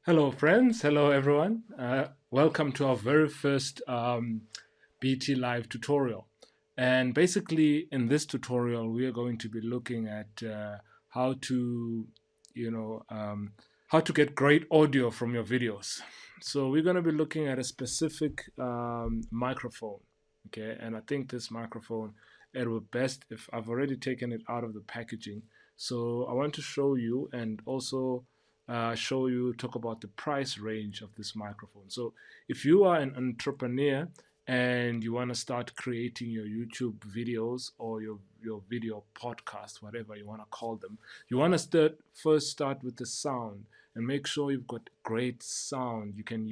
Hello friends, hello everyone. Welcome to our very first BT Live tutorial. And basically in this tutorial we are going to be looking at how to, how to get great audio from your videos. So we're going to be looking at a specific microphone, okay? And I think this microphone, it would best if I've already taken it out of the packaging. So I want to show you and also talk about the price range of this microphone. So if you are an entrepreneur and you want to start creating your YouTube videos or your video podcast, whatever you want to call them, you want to first start with the sound and make sure you've got great sound. You can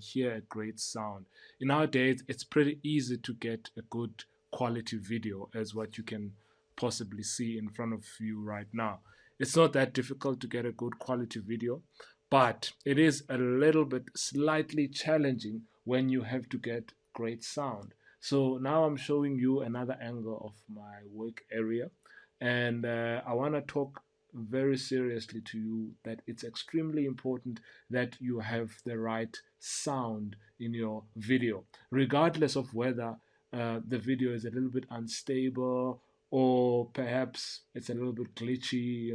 hear a great sound. In our days, it's pretty easy to get a good quality video, as what you can possibly see in front of you right now. It's not that difficult to get a good quality video, but it is a little bit slightly challenging when you have to get great sound. So now I'm showing you another angle of my work area, and I want to talk very seriously to you that it's extremely important that you have the right sound in your video, regardless of whether the video is a little bit unstable or perhaps it's a little bit glitchy.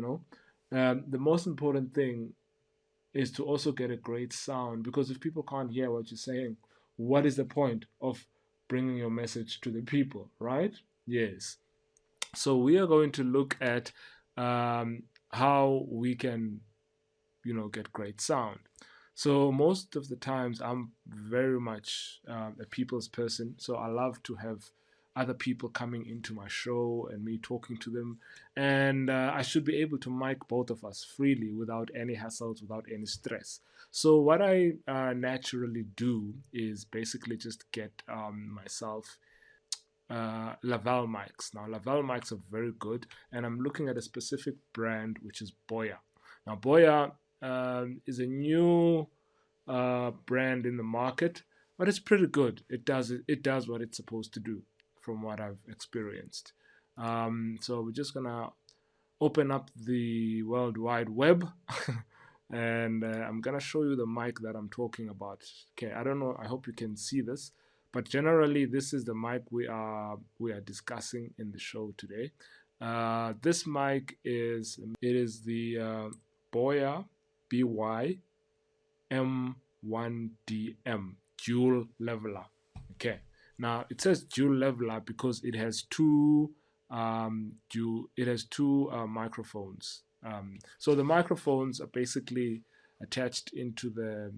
The most important thing is to also get a great sound, because if people can't hear what you're saying, what is the point of bringing your message to the people, right? Yes. So we are going to look at how we can, get great sound. So most of the times I'm very much a people's person. So I love to have other people coming into my show and me talking to them. And I should be able to mic both of us freely without any hassles, without any stress. So what I naturally do is basically just get myself Laval mics. Now, Laval mics are very good, and I'm looking at a specific brand, which is BOYA. Now, BOYA is a new brand in the market, but it's pretty good. It does what it's supposed to do, from what I've experienced. So we're just gonna open up the World Wide Web. And I'm gonna show you the mic that I'm talking about. Okay, I don't know, I hope you can see this, but generally this is the mic we are discussing in the show today. This mic is the BOYA BY-M1DM dual leveler. Okay, now it says dual leveler because it has two microphones. So the microphones are basically attached into the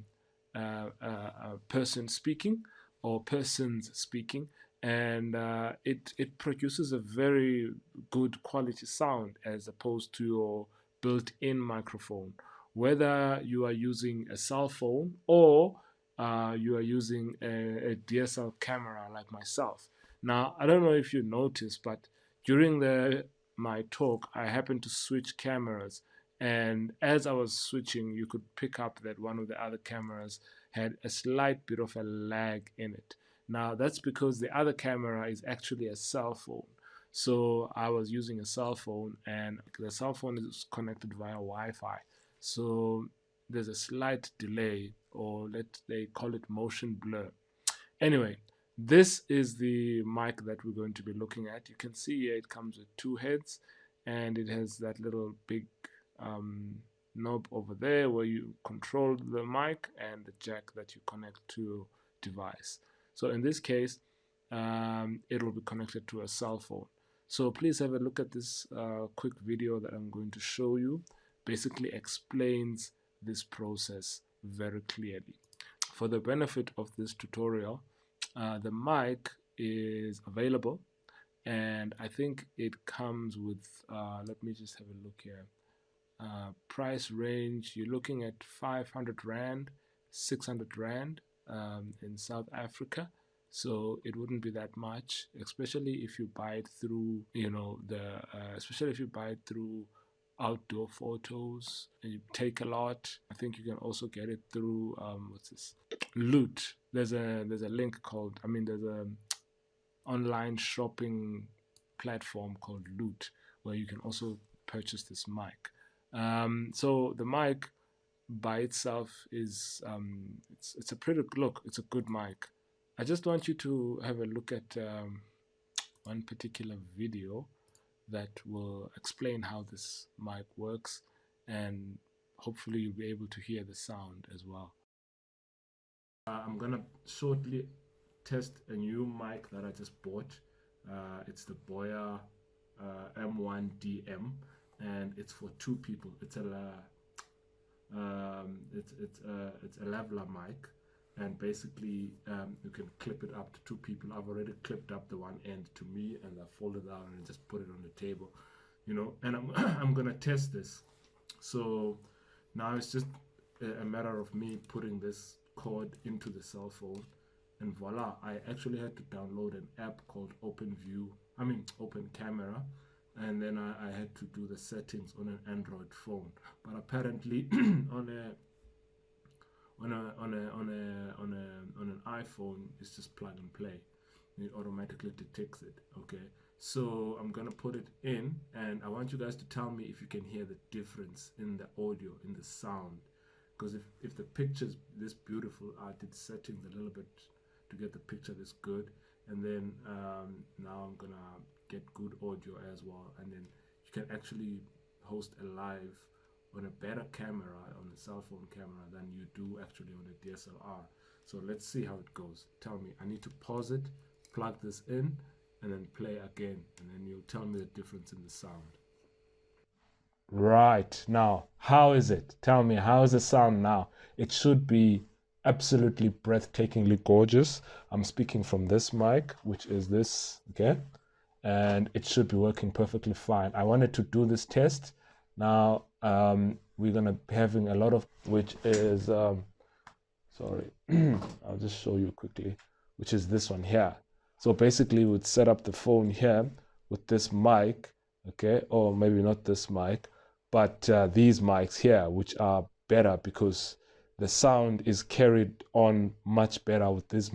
person speaking or persons speaking, and it produces a very good quality sound as opposed to your built-in microphone. Whether you are using a cell phone or you are using a DSL camera like myself. Now, I don't know if you noticed, but during my talk, I happened to switch cameras, and as I was switching, you could pick up that one of the other cameras had a slight bit of a lag in it. Now, that's because the other camera is actually a cell phone. So I was using a cell phone, and the cell phone is connected via Wi-Fi. So there's a slight delay, or they call it motion blur. Anyway, this is the mic that we're going to be looking at. You can see here it comes with two heads, and it has that little big knob over there where you control the mic, and the jack that you connect to device. So in this case, it will be connected to a cell phone. So please have a look at this quick video that I'm going to show you. Basically explains this process very clearly. For the benefit of this tutorial, the mic is available, and I think it comes with, let me just have a look here. Price range, you're looking at 500 Rand, 600 Rand in South Africa. So it wouldn't be that much, especially if you buy it through, especially if you buy it through outdoor photos and you take a lot. I think you can also get it through what's this, Loot. There's a link called, there's a online shopping platform called Loot, where you can also purchase this mic. So the mic by itself is it's a pretty look. It's a good mic. I just want you to have a look at one particular video that will explain how this mic works, and hopefully you'll be able to hear the sound as well. I'm gonna shortly test a new mic that I just bought. It's the BOYA M1DM, and it's for two people. It's a Lavaliere mic, and basically you can clip it up to two people. I've already clipped up the one end to me, and I folded it out and just put it on the table, you know. And I'm I'm gonna test this. So now it's just a matter of me putting this cord into the cell phone, and voila, I actually had to download an app called Open Camera, and then I had to do the settings on an Android phone. But apparently on an iPhone, it's just plug and play. It automatically detects it. Okay, so I'm gonna put it in, and I want you guys to tell me if you can hear the difference in the audio, in the sound. Because if the picture's this beautiful, I did settings a little bit to get the picture this good, and then now I'm gonna get good audio as well, and then you can actually host a live on a better camera, on a cell phone camera, than you do actually on a DSLR. So let's see how it goes. Tell me, I need to pause it, plug this in, and then play again, and then you'll tell me the difference in the sound. Right, now, how is it? Tell me, how is the sound now? It should be absolutely breathtakingly gorgeous. I'm speaking from this mic, which is this, okay? And it should be working perfectly fine. I wanted to do this test. Now, we're gonna be having a lot of, which is, sorry, I'll just show you quickly, which is this one here. So basically, we'd set up the phone here with this mic, okay? Or maybe not this mic, but these mics here, which are better because the sound is carried on much better with these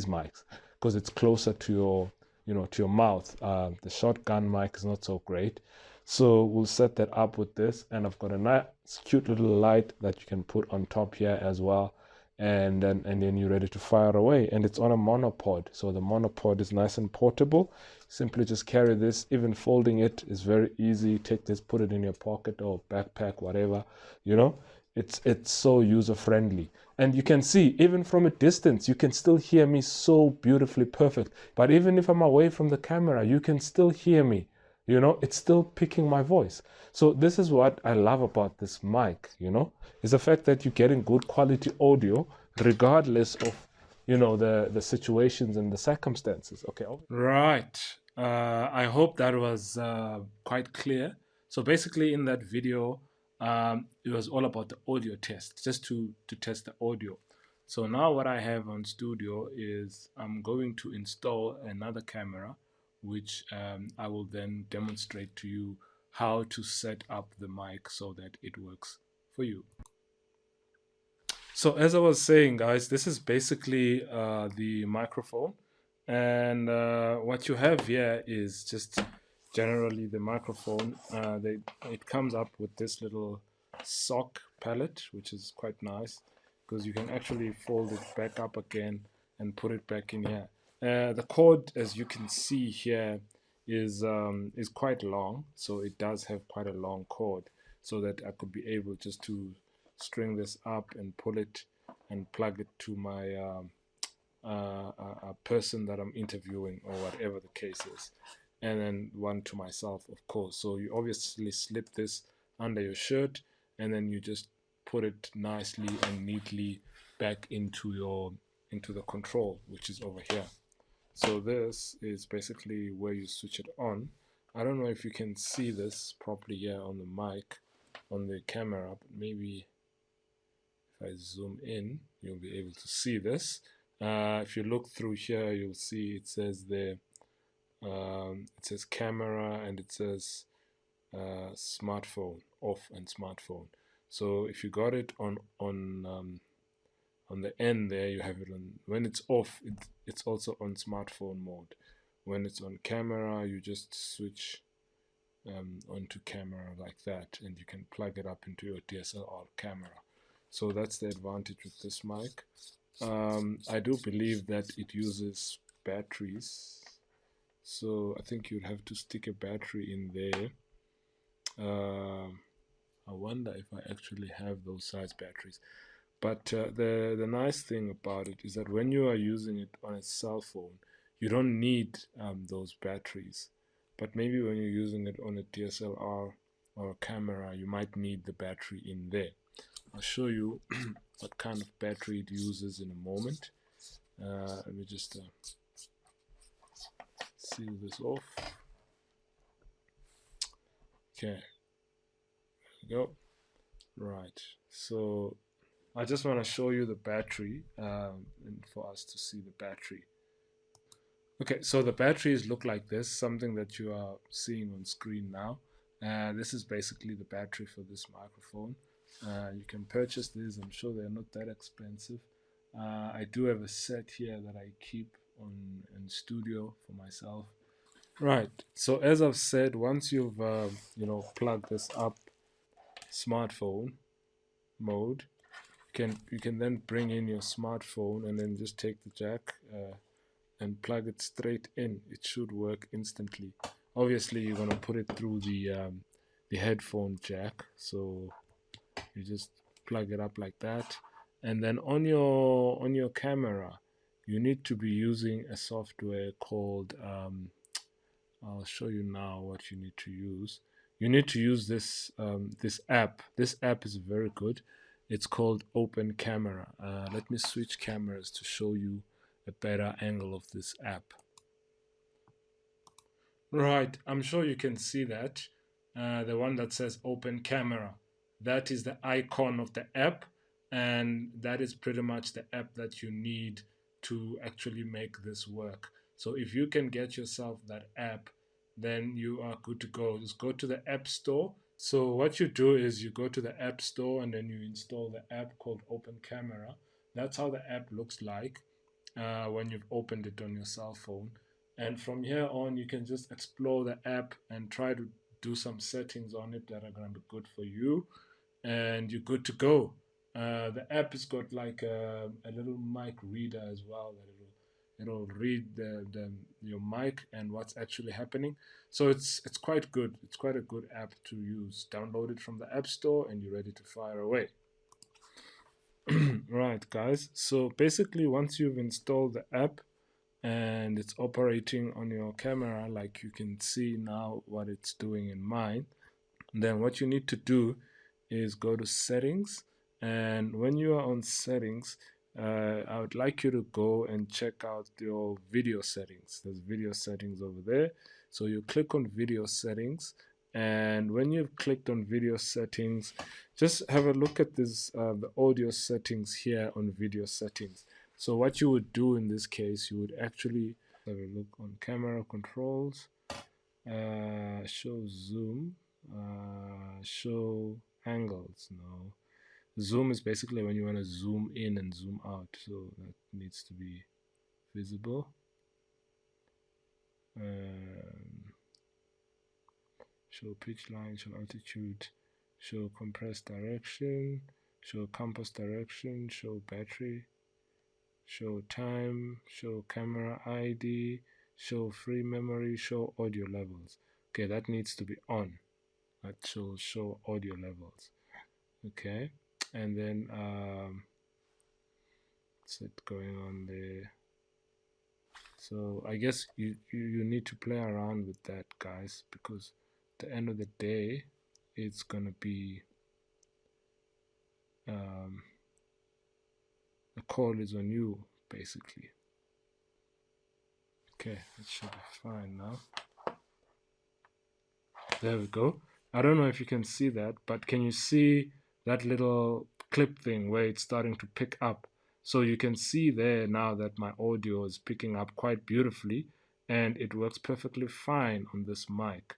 mics, because it's closer to your, you know, to your mouth. The shotgun mic is not so great. So we'll set that up with this, and I've got a nice cute little light that you can put on top here as well, and then you're ready to fire away. And it's on a monopod, so the monopod is nice and portable. Simply just carry this. Even folding it is very easy. Take this, put it in your pocket or backpack, whatever, you know. It's so user friendly, and you can see even from a distance you can still hear me so beautifully perfect. But even if I'm away from the camera, you can still hear me, you know. It's still picking my voice. So this is what I love about this mic, you know, is the fact that you're getting good quality audio regardless of, you know, the situations and the circumstances. Okay, right. I hope that was quite clear. So basically in that video, it was all about the audio test, just to test the audio. So now what I have on Studio is I'm going to install another camera, which I will then demonstrate to you how to set up the mic so that it works for you. So as I was saying, guys, this is basically the microphone, and what you have here is just generally the microphone. It comes up with this little sock palette, which is quite nice because you can actually fold it back up again and put it back in here. The cord, as you can see here, is quite long, so it does have quite a long cord, so that I could be able just to string this up and pull it and plug it to my a person that I'm interviewing or whatever the case is, and then one to myself, of course. So you obviously slip this under your shirt, and then you just put it nicely and neatly back into the control, which is over here. So this is basically where you switch it on. I don't know if you can see this properly here on the mic, on the camera, but maybe if I zoom in, you'll be able to see this. If you look through here, you'll see it says there, it says camera, and it says smartphone, off, and smartphone. So if you got it on the end there, you have it on. When it's off, it's also on smartphone mode. When it's on camera, you just switch onto camera like that, and you can plug it up into your DSLR camera. So that's the advantage with this mic. I do believe that it uses batteries, so I think you'd have to stick a battery in there. I wonder if I actually have those size batteries. But the nice thing about it is that when you are using it on a cell phone, you don't need those batteries. But maybe when you're using it on a DSLR or a camera, you might need the battery in there. I'll show you what kind of battery it uses in a moment. Let me just seal this off. Okay, there we go. Right, so I just want to show you the battery and for us to see the battery. Okay, so the batteries look like this, something that you are seeing on screen now. This is basically the battery for this microphone. You can purchase these. I'm sure they're not that expensive. I do have a set here that I keep on in studio for myself. Right, so as I've said, once you've plugged this up smartphone mode, you can then bring in your smartphone and then just take the jack and plug it straight in. It should work instantly. Obviously, you're gonna put it through the headphone jack, so you just plug it up like that, and then on your camera, you need to be using a software called I'll show you now what you need to use. You need to use this app. This app is very good. It's called Open Camera. Let me switch cameras to show you a better angle of this app. Right, I'm sure you can see that. The one that says Open Camera. That is the icon of the app, and that is pretty much the app that you need to actually make this work. So if you can get yourself that app, then you are good to go. Just go to the App Store. So what you do is you go to the App Store and then you install the app called Open Camera. That's how the app looks like when you've opened it on your cell phone. And from here on, you can just explore the app and try to do some settings on it that are going to be good for you, and you're good to go. The app has got like a little mic reader as well that it'll read your mic and what's actually happening. So it's quite good. It's quite a good app to use. Download it from the App Store and you're ready to fire away. Right, guys. So basically, once you've installed the app and it's operating on your camera, like you can see now what it's doing in mine, then what you need to do is go to settings, and when you are on settings, I would like you to go and check out your video settings. There's video settings over there, so you click on video settings, and when you've clicked on video settings, just have a look at this the audio settings here on video settings. So what you would do in this case, you would actually have a look on camera controls, show zoom, show angles. No, zoom is basically when you want to zoom in and zoom out, so that needs to be visible. Show pitch line, show altitude, show compressed direction, show compass direction, show battery, show time, show camera ID, show free memory, show audio levels. Okay, that needs to be on. That shows show audio levels. Okay, and then what's it going on there? So I guess you need to play around with that, guys, because at the end of the day, it's gonna be the call is on you, basically. Okay, that should be fine now. There we go. I don't know if you can see that, but can you see that little clip thing where it's starting to pick up? So you can see there now that my audio is picking up quite beautifully, and it works perfectly fine on this mic.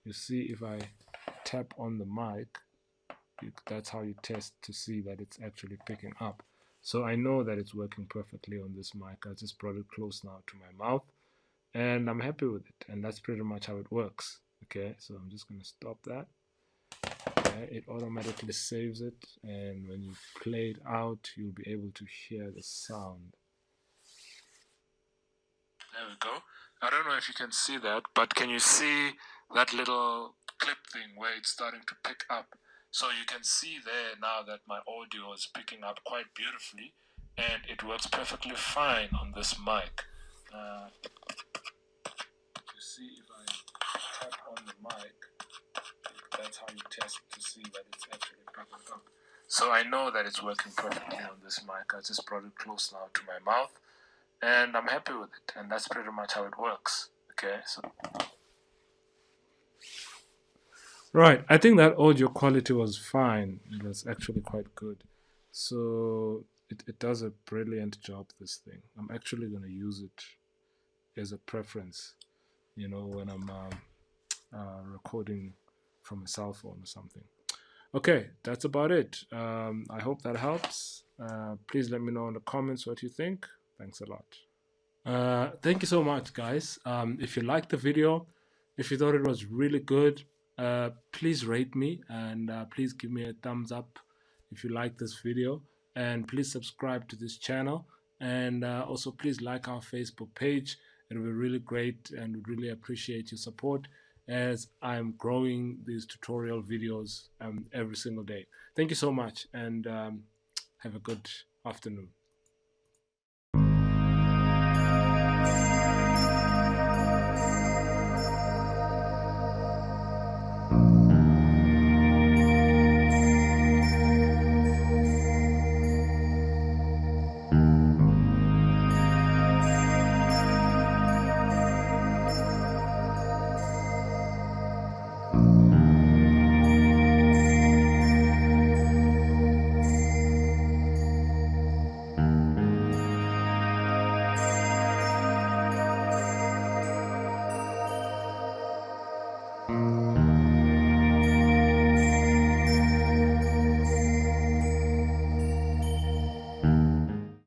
You see, if I tap on the mic, that's how you test to see that it's actually picking up. So I know that it's working perfectly on this mic. I just brought it close now to my mouth, and I'm happy with it, and that's pretty much how it works. Okay, so I'm just going to stop that. Okay, it automatically saves it, and when you play it out, you'll be able to hear the sound. There we go. I don't know if you can see that, but can you see that little clip thing where it's starting to pick up? So you can see there now that my audio is picking up quite beautifully, and it works perfectly fine on this mic. You see, if I tap on the mic, that's how you test to see that it's actually picking up. So I know that it's working perfectly on this mic. I just brought it close now to my mouth, and I'm happy with it, and that's pretty much how it works. Okay, so right, I think that audio quality was fine. It was actually quite good. So it does a brilliant job, this thing. I'm actually going to use it as a preference, when I'm recording from a cell phone or something. Okay, that's about it. I hope that helps. Please let me know in the comments what you think. Thanks a lot. Thank you so much, guys. If you liked the video, if you thought it was really good, please rate me and please give me a thumbs up if you like this video. And please subscribe to this channel. And also, please like our Facebook page. It'll be really great and would really appreciate your support as I'm growing these tutorial videos every single day. Thank you so much and have a good afternoon.